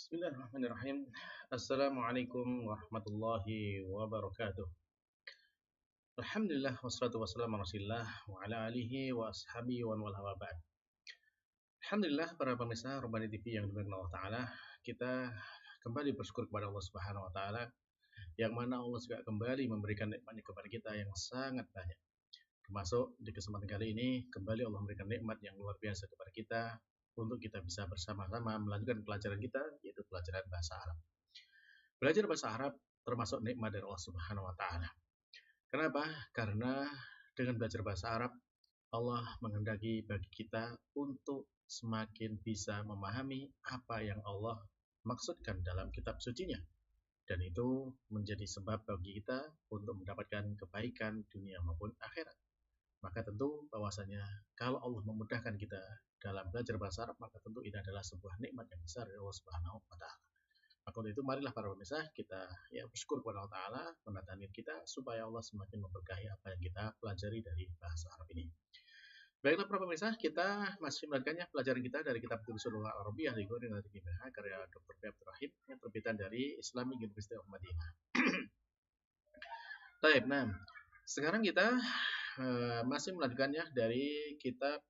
Bismillahirrahmanirrahim. Assalamualaikum warahmatullahi wabarakatuh. Alhamdulillah wassalatu wassalamu ala Rasulillah wa ala alihi wa ashabihi wa man wala wa ba'd. Alhamdulillah para pemirsa Rabbani TV yang dimuliakan Allah Ta'ala, kita kembali bersyukur kepada Allah Subhanahu wa taala yang mana Allah juga kembali memberikan nikmatnya kepada kita yang sangat banyak. Termasuk di kesempatan kali ini kembali Allah memberikan nikmat yang luar biasa kepada kita untuk kita bisa bersama-sama melanjutkan pelajaran kita, yaitu pelajaran bahasa Arab. Belajar bahasa Arab termasuk nikmat dari Allah Subhanahu wa taala. Kenapa? Karena dengan belajar bahasa Arab, Allah menghendaki bagi kita untuk semakin bisa memahami apa yang Allah maksudkan dalam kitab sucinya. Dan itu menjadi sebab bagi kita untuk mendapatkan kebaikan dunia maupun akhirat. Maka tentu bahwasanya kalau Allah memudahkan kita dalam belajar bahasa Arab, maka tentu ini adalah sebuah nikmat yang besar dari Allah Subhanahu wa taala. Maka untuk itu marilah para pemirsa kita bersyukur kepada Allah Ta'ala mendatangi kita supaya Allah semakin memberkahi apa yang kita pelajari dari bahasa Arab ini. Baiklah para pemirsa, kita masih melanjutkannya pelajaran kita dari kitab Durusul Lughah Arabiyah di Gurindati Kibaha karya Dr. Abdul Rahim yang terbitan dari Islamic University of Madinah. Baik, nah sekarang kita masih melanjutkannya dari kitab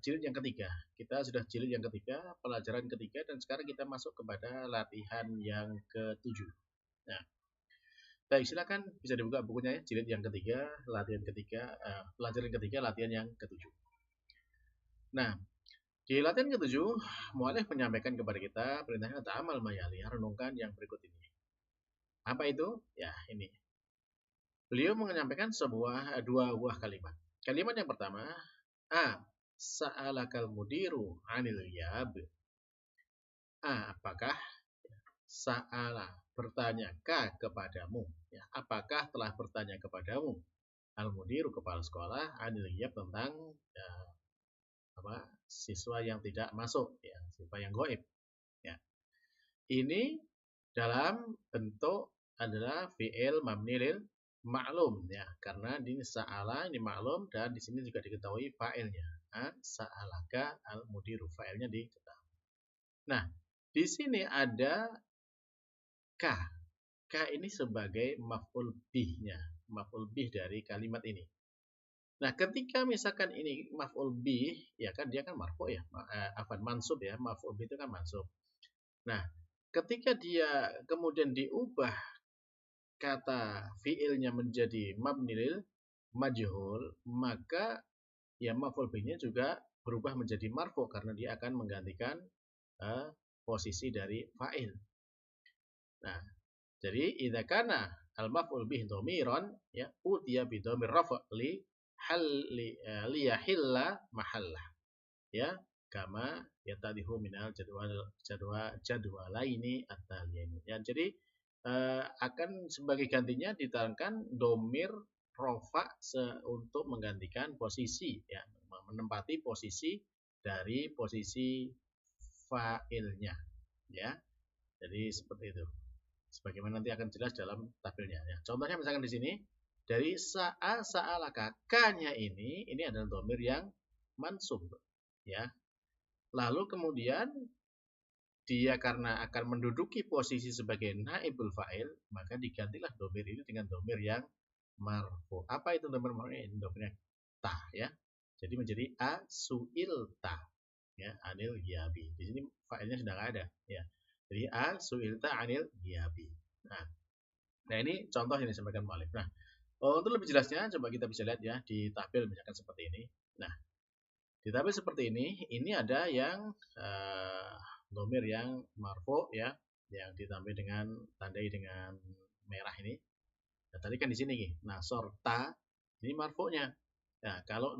jilid yang ketiga. Kita sudah jilid yang ketiga, pelajaran ketiga, dan sekarang kita masuk kepada latihan yang ketujuh. Nah, baik, silakan bisa dibuka bukunya ya, jilid yang ketiga, latihan ketiga, pelajaran ketiga, latihan yang ketujuh. Nah, di latihan ketujuh, mu'alif menyampaikan kepada kita perintahnya ta'amal mayali, renungkan yang berikut ini. Apa itu? Ya, ini. Beliau menyampaikan dua buah kalimat. Kalimat yang pertama, sa'alakal mudiru anil yab. Apakah sa'ala bertanyakah kepadamu? Ya, apakah telah bertanya kepadamu al mudiru kepala sekolah anil yab tentang siswa yang tidak masuk, ya, siswa yang goib. Ya. Ini dalam bentuk adalah fi'il mabni lil maklum, ya, karena di sa'ala ini maklum dan di sini juga diketahui fa'ilnya. Sa'alaka al mudiru, fa'ilnya diketahui. Nah, di sini ada ka. Ka ini sebagai maf'ul bih-nya, maf'ul bih dari kalimat ini. Nah, ketika misalkan ini maf'ul bih, ya kan dia kan marfu ya, mansub ya, maf'ul bih itu kan mansub. Nah, ketika dia kemudian diubah kata fiilnya menjadi mabni lil majhul, maka ya maf'ul bihnya juga berubah menjadi marfu karena dia akan menggantikan posisi dari fa'il. Nah, jadi idza kana al maf'ul bih dhamiran, ya, utiya bi dhamir rafa' li yahilla mahallah. Ya, kama yatadihu minal jadwalaini at-taliyaini. Ya, jadi akan sebagai gantinya diterangkan domir rofa untuk menggantikan posisi, ya, menempati posisi dari posisi fa'ilnya, ya. Jadi seperti itu. Sebagaimana nanti akan jelas dalam tabelnya. Ya. Contohnya misalkan di sini dari sa'alaka, ka-nya ini adalah domir yang mansub, ya. Lalu kemudian dia karena akan menduduki posisi sebagai naibul fa'il, maka digantilah domir ini dengan domir yang marfu. Apa itu domir marfu? Ini domirnya ta, ya. Jadi menjadi su'ilta, ya, anil ghiyabi. Di sini fa'ilnya sudah nggak ada, ya. Jadi su'ilta anil ghiyabi. Nah, ini contoh yang disampaikan mu'alif. Nah, untuk lebih jelasnya coba kita bisa lihat ya di tabel misalkan seperti ini. Nah, di tabel seperti ini ada yang domir yang marfu, ya, yang ditambah dengan tandai dengan merah ini. Nah, tadi kan di sini nih, nasorta ini marfu'nya. Nah, kalau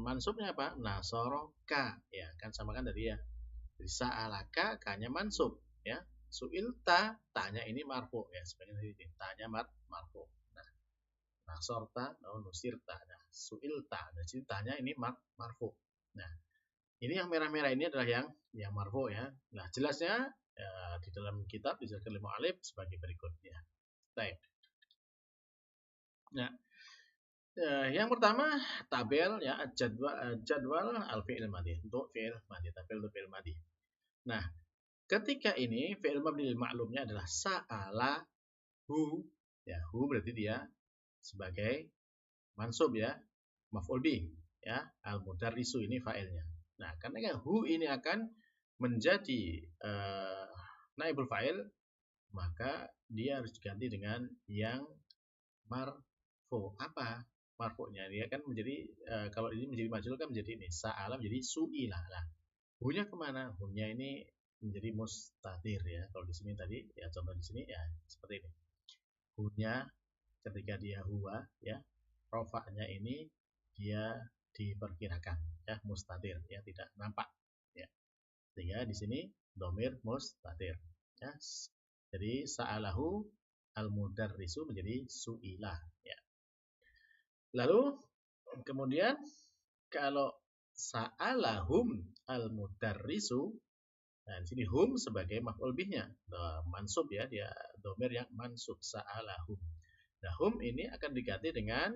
mansubnya apa? Nasoroka, ya, kan sama kan tadi ya. Jadi sa'alaka kanya mansub, ya. Su'ilta tanya ini marfu, ya, sebenarnya ini tanya marfu. Nah, nasorta nusirta. Nah, su'ilta, nah, jadi tanya ini marfu. Nah, ini yang merah-merah ini adalah yang marfu, ya. Nah, jelasnya ya, di dalam kitab dijelaskan oleh mu'alif sebagai berikutnya. Baik. Nah, yang pertama tabel, ya, jadwal al fi'il madhi untuk fi'il madhi, tabel untuk fi'il madhi. Nah, Ketika ini fi'il mabni lil ma'lumnya adalah sa'alahu, ya hu berarti dia sebagai mansub ya, maf'ul bih ya, al mudarrisu ini fa'ilnya. Nah, karena hu ini akan menjadi naibul fa'il, maka dia harus diganti dengan yang marfu. Apa marfu'nya? Dia kan menjadi kalau ini menjadi majhul kan menjadi ini sa'ala menjadi su'ilah. Nah, hu-nya kemana? Hu-nya ini menjadi mustatir ya. Kalau di sini tadi ya contoh di sini ya seperti ini. Hu-nya ketika dia huwa ya, rofaknya ini dia diperkirakan ya, mustatir ya, tidak nampak ya. Sehingga di sini domir mustatir ya. Jadi sa'alahu al mudarrisu menjadi su'ilah ya. Lalu kemudian kalau sa'alahum al mudarrisu, nah di sini hum sebagai maf'ul bihnya, mansub ya, dia domir yang mansub sa'alahum. Nah, hum ini akan diganti dengan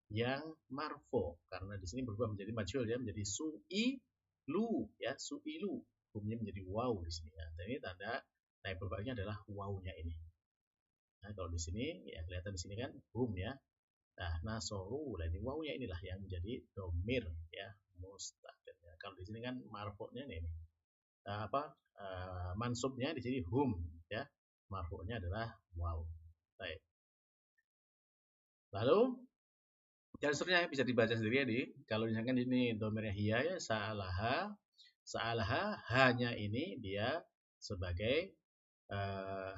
yang marfo karena di sini berubah menjadi majhul ya, menjadi su'ilu ya, su'ilu. Humnya menjadi waw di sini ya. Dan ini tanda naibul fa'ilnya adalah wawnya ini. Nah, kalau di sini ya kelihatan di sini kan hum ya. Nah, nasoru, nah ini wawnya inilah yang menjadi domir ya, mustaqil. Ya. Kalau di sini kan marfu'nya ini. Mansubnya di sini hum ya. Marfu'nya adalah waw. Baik. Lalu dan seterusnya bisa dibaca sendiri ya di. Kalau misalkan ini domirnya hiya ya, sa'alaha. Sa'alaha hanya ini dia sebagai eh,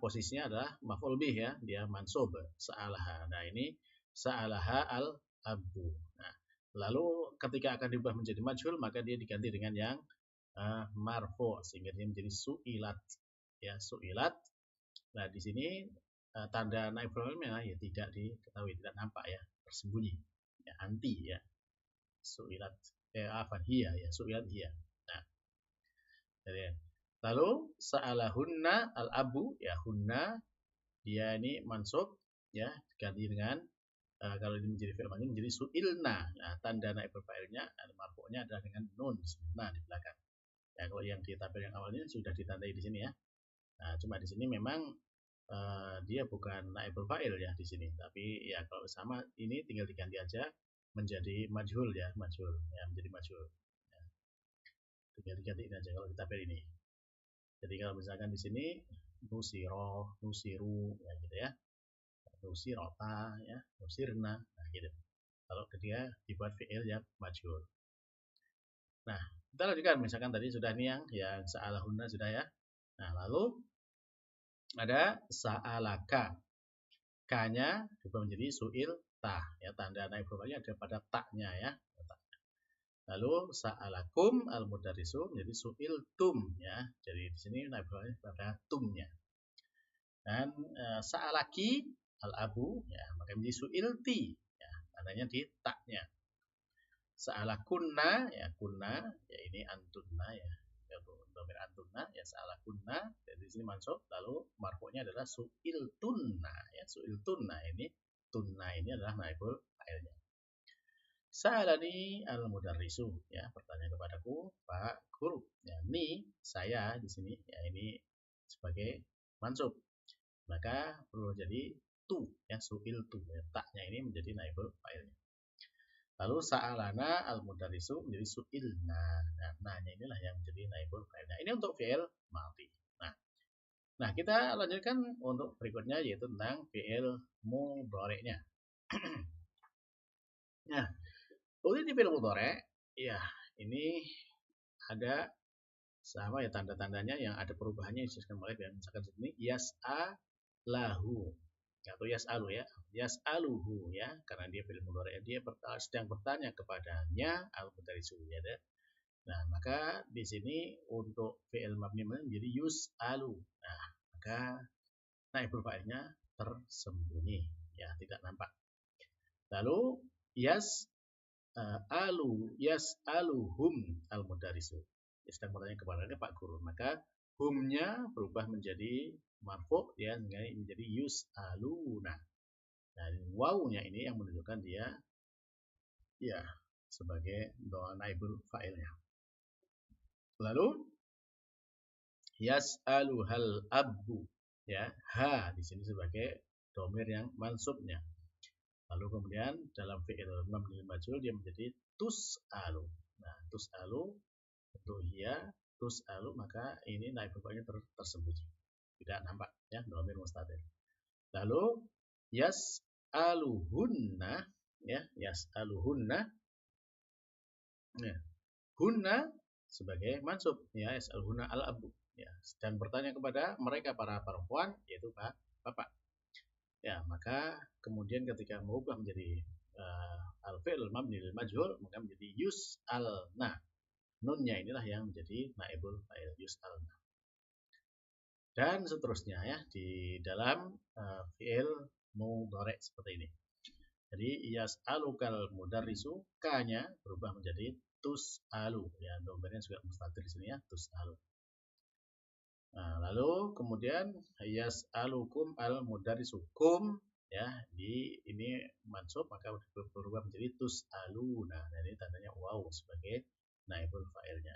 posisinya adalah maf'ul bih ya, dia mansub sa'alaha. Nah, ini sa'alaha al abu. Nah, lalu ketika akan diubah menjadi majhul maka dia diganti dengan yang marfu sehingga dia menjadi su'ilat. Ya, su'ilat. Nah, di sini tanda naib fa'ilnya ya tidak diketahui, tidak nampak ya, tersembunyi. Ya, anti ya. Su'ilat hiya ya, su'ilat hiya. Nah, jadi lalu sa'alahunna al-abu ya, hunna dia ini mansub ya, diganti dengan kalau ini menjadi fi'il madhi menjadi su'ilna. Nah, tanda naib fa'ilnya marfu'nya adalah dengan nun nah di belakang. Ya, kalau yang di tabel yang awalnya sudah ditandai di sini ya. Nah, cuma di sini memang dia bukan naibul fa'il ya di sini, tapi ya kalau sama ini tinggal diganti aja menjadi majhul ya, majhul ya, menjadi majhul. Ya. Tinggal diganti aja kalau di tabel ini. Jadi kalau misalkan di sini nusiro, nusiru ya gitu ya. Nusirota ya, nusirna nah gitu. Kalau dia dibuat fi'il ya majhul. Nah, kita lanjutkan misalkan tadi sudah nih yang sa'alahunna sudah ya. Nah, lalu ada sa'alaka. K-nya berubah menjadi su'il ta ya, tanda naib fa'ilnya ada pada taknya ya. Lalu sa'alakum al mudarrisu menjadi su'il tum ya. Jadi di sini naib fa'ilnya pada tumnya. Dan sa'alaki al abu ya, maka menjadi su'il ti ya, tandanya di taknya. Sa'alakunna ya, kunna ya ini antunna ya. Domir antunna ya, sa'alakunna dari sini mansub, lalu marfu'nya adalah su'il tunna ya, su'il tunna ini tunna ini adalah naibul fa'ilnya. Sa'alani al mudarrisu ya, bertanya kepadaku Pak Guru ya, ni saya di sini ya, ini sebagai mansub, maka perlu jadi tu ya, su'il tu ya, taknya ini menjadi naibul fa'ilnya. Lalu sa'alana al mudarrisu menjadi su'ilna. Nah, nanya inilah yang menjadi naibul fa'il. Nah, ini untuk fi'il madhi. Nah, kita lanjutkan untuk berikutnya yaitu tentang fi'il mudhari'nya. Nah, untuk di fi'il mudhari' ya, ini ada sama ya tanda-tandanya yang ada perubahannya disebutkan oleh misalkan di sini yas'a lahu atau yas'alu ya, yas'aluhu ya, karena dia fi'il mudhari' dia sedang bertanya kepadanya al mudarrisu ya. Nah, maka di sini untuk fi'il mabni menjadi yus'alu. Nah, maka naibul fa'ilnya tersembunyi ya, tidak nampak. Lalu yas'aluhum al mudarrisu. Sedang bertanya kepada Pak Guru, maka humnya berubah menjadi marfu ya, menjadi yus'aluna. Nah, wawunya ini yang menunjukkan dia ya sebagai naibul fa'ilnya. Lalu Yas'aluhal abbu. Ya, ha di sini sebagai domir yang mansubnya. Lalu kemudian dalam fi'il mabni majhul dia menjadi tus'alu. Nah, tus'alu untuk hiya, tus'alu maka ini naib fa'ilnya tersembunyi. Tidak nampak ya, domir mustatir. Lalu yas'aluhunna ya, yas'aluhunna. Ya. Hunna sebagai mansub ya, yas'aluhunna al-abu ya, dan bertanya kepada mereka para perempuan yaitu bapak. Ya, maka kemudian ketika mengubah menjadi al-fi'l mabni lil majhul maka menjadi yus'alna. Nunnya inilah yang menjadi naibul fa'il, yus'alna. Dan seterusnya ya di dalam fi'il mudhari' seperti ini. Jadi yas'alukal mudarrisu, ka-nya berubah menjadi tus'alu ya, domirnya juga mustatir di sini ya, tus'alu. Nah, lalu kemudian yas'alukum al mudarrisu, kum ya, di ini mansub maka berubah menjadi tus'aluna. Nah, ini tandanya waw sebagai naibul fa'ilnya.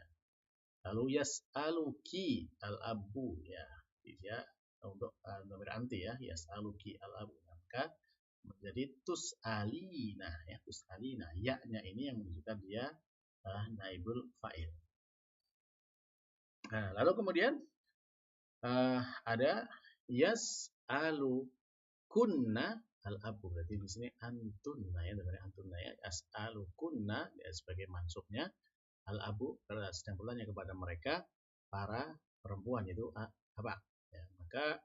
Lalu yas'aluki al abu ya, dia untuk domir anti ya, yas'aluki al abu. Maka menjadi tus'alina ya, tus'alina, ya-nya ini yang menunjukkan dia naibul fa'il. Nah, lalu kemudian ada yas'alu kunna al-abu. Berarti di sini antunna ya, dari antunna ya, yas'alu kunna ya, sebagai mansubnya al-abu karena sedang bertanya kepada mereka para perempuan itu apa? Ya, maka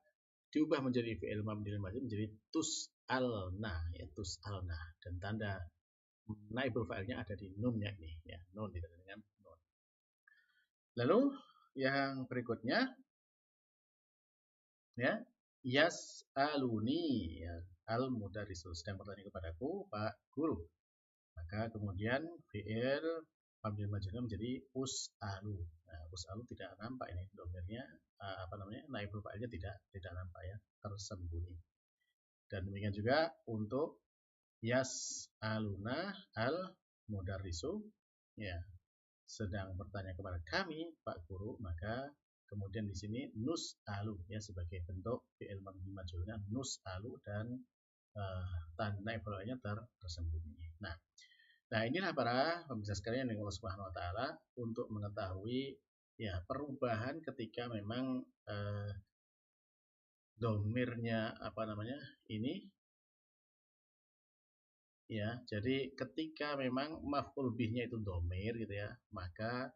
diubah menjadi fi'il mabni lil majhul menjadi tus'alna ya, tus'alna, dan tanda naibul fa'ilnya ada di nunnya ini ya, nun ditanda dengan nun. Lalu yang berikutnya ya, yas'aluni ya, al mudarrisu, sedang bertanya kepadaku Pak Guru. Maka kemudian fi'il mabni lil majhul menjadi us'alu. Nah, us'alu tidak nampak ini domirnya naibul fa'ilnya tidak nampak ya, tersembunyi. Dan demikian juga untuk yas'aluna al mudarrisu ya, sedang bertanya kepada kami Pak Guru, maka kemudian di sini nus'alu ya, sebagai bentuk fi'il mabni majhulnya nus'alu, dan tanda naibulnya tersembunyi. Nah, inilah para pemirsa sekalian yang Allah Subhanahu wa taala untuk mengetahui ya perubahan ketika memang domirnya ini ya, jadi ketika memang maf'ul bihnya itu domir gitu ya, maka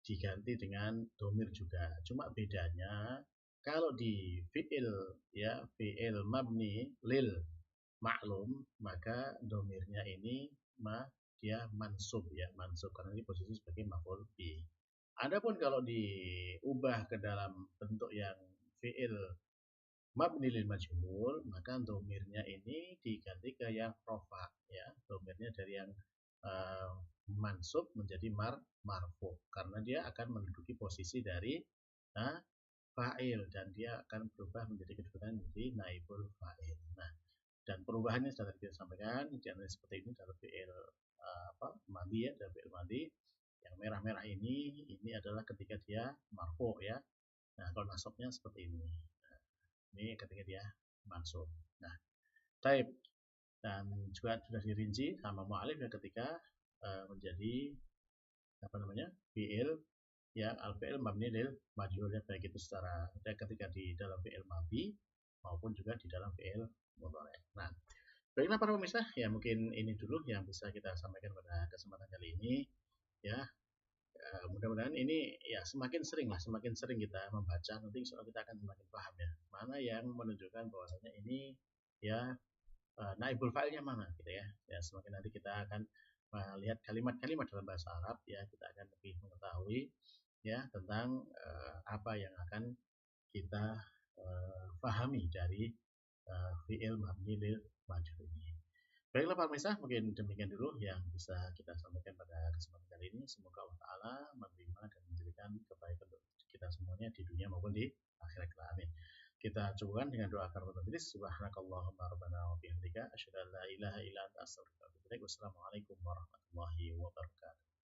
diganti dengan domir juga. Cuma bedanya kalau di fi'il ya, fi'il mabni lil ma'lum, maka domirnya ini dia mansub ya, mansub karena ini posisi sebagai maf'ul bih. Adapun kalau diubah ke dalam bentuk yang fi'il mabni lil majhul, maka domirnya ini diganti ke yang rofa ya, domirnya dari yang mansub menjadi marfu karena dia akan menduduki posisi dari fa'il, dan dia akan berubah menjadi kedudukan menjadi naibul fa'il. Nah, dan perubahannya sudah kita sampaikan jangan seperti ini dalam fi'il madi ya, dalam fi'il madi yang merah-merah ini adalah ketika dia marfu ya. Nah, kalau nasabnya seperti ini. Nah, ini ketika dia mansub. Nah, taib, dan juga sudah dirinci sama mu'alif ya ketika menjadi fi'il ya, al-fi'il mabni lil majhul ya, baik itu secara ketika di dalam fi'il madi maupun juga di dalam fi'il mudhari'. Nah, baiklah para pemirsa, ya mungkin ini dulu yang bisa kita sampaikan pada kesempatan kali ini ya. Mudah-mudahan ini ya semakin sering kita membaca, nanti insya Allah kita akan semakin paham ya mana yang menunjukkan bahwasanya ini ya naibul fa'ilnya mana gitu ya. Ya, semakin nanti kita akan melihat kalimat-kalimat dalam bahasa Arab ya, kita akan lebih mengetahui ya tentang apa yang akan kita pahami dari fi'il mabni lil majhul ini. Baiklah Pak Misa, mungkin demikian dulu yang bisa kita sampaikan pada kesempatan kali ini. Semoga Allah Ta'ala menerima dan menjadikan kebaikan untuk kita semuanya di dunia maupun di akhirat. Amin. Kita cukupkan dengan doa kafaratul majlis. Subhanakallahumma rabbana wa bihamdika asyhadu an la ilaha illa anta astaghfiruka wa atubu ilaik. Wassalamualaikum warahmatullahi wabarakatuh.